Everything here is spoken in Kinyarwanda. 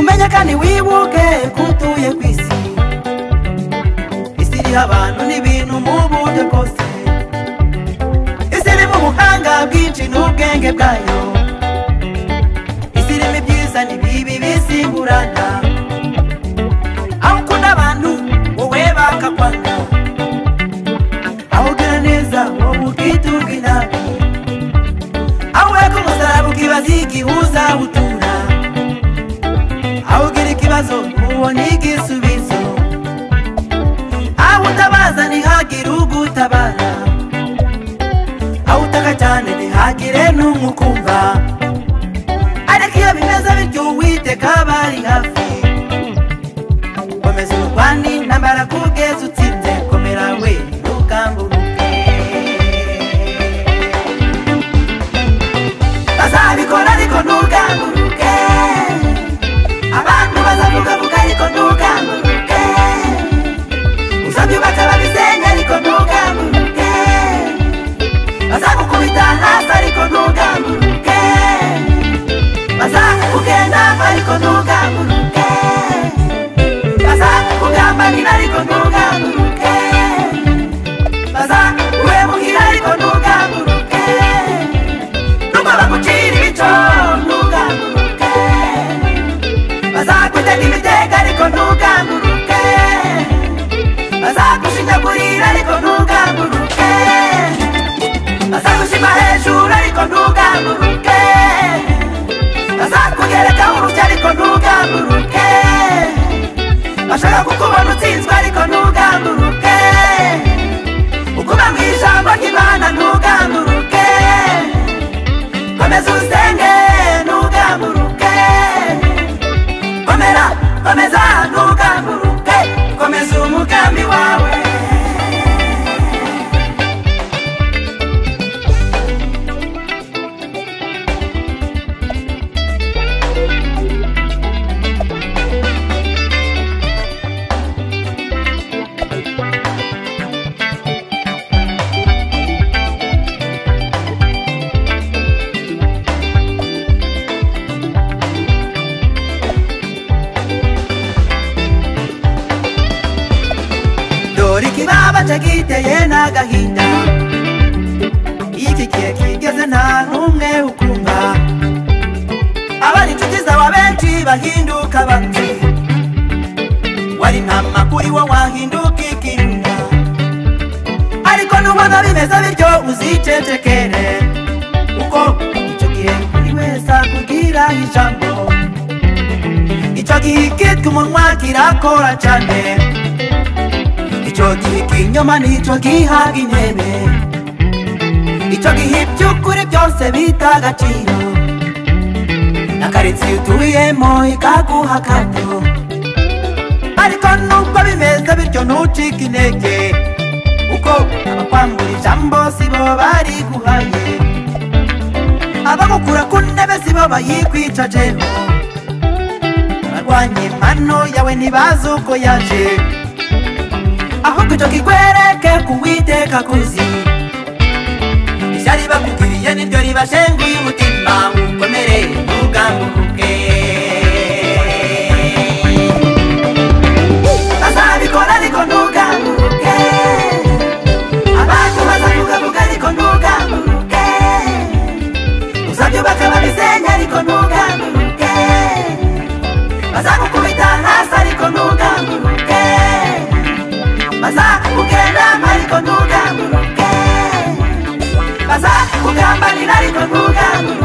umenya kandi wibuke kutuye kwisi isi abantu n'ibintu mu buryo bwose isi mu buhanga bwinshi n'ubwenge bwayo isi ibyiza n'ibibi bisimburana aho ukunda abantu wowe bakakwanga aho ugira neza wowe ukiturwa inabi aho weka umusaraba ukibaza igihuza utura aho ugira ikibazo ubona igisubizo aho utabaza ntihagire ugutabara aho utaka cyane ntihagire n'umukumva ariko iyo bimeze bityo Uwiteka bari hafi komeza urwane intambara kugeza utsinze komera we ntugamburuke bazabikora ariko ntugamburuke abantu bazavuga ariko ntugamburuke uzabyubaka babisenya ariko ntugamburuke bazagukubita hasi ariko ntugamburuke bazakugenda ariko ntugamburuke bazakugambanira ariko ntugamburuke bazakuhemuhira ariko ntugamburuke nubwo bagucira ibico ntugamburuke bazakutega imitego ariko ntugamburuke bazagushinyagurira ariko ntugamburuke bazagushima hejuru ariko ntugamburuke bazakugereka urutya ariko ntugamburuke bashaka kukubona utsinzwe ariko ntugamburuke ukuba mu ijambo ry'Imana ntugamburuke komeza usenge ntugamburuke komeza ntugamburuke komeza umugambi wawe ikibaba cyagiteye n'agahinda iki gihe kigeze nta n'umwe ukumva abari inshuti zawe benshi bahinduka banzi wari ntama kuri wo wahinduka ikirunga ariko nubona bimeze bityo uzicecekere uko icyo gihe buri wese akubwira ijambo icyo gihe kitwa umunwa kirakora cyane icyo gihe ikinyoma nicyo gihaga intebe icyo gihe iby'ukuri byose bita agaciro na karitsiye utuyemo ikaguha akato ariko nubwo bimeze bityo ntucike intege uko abakwambura ijambo sibo bari guhaye abagukura ku ntebe sibo bayikwicajeho abarwanya impano yawe ntibazi uko yaje ahubwo icyo kikwereke ku Uwiteka kuzi ishyari bakugiriye niryo ribashenguye umutima ukomere ntugamburuke bazabikora ariko ntugamburuke abantu bazavuga ariko ntugamburuke uzabyubaka babisenya ariko ntugamburuke bazagukubita hasi ariko ntugamburuke bazakugenda ariko ntugamburuke bazakugambanira ariko ntugamburuke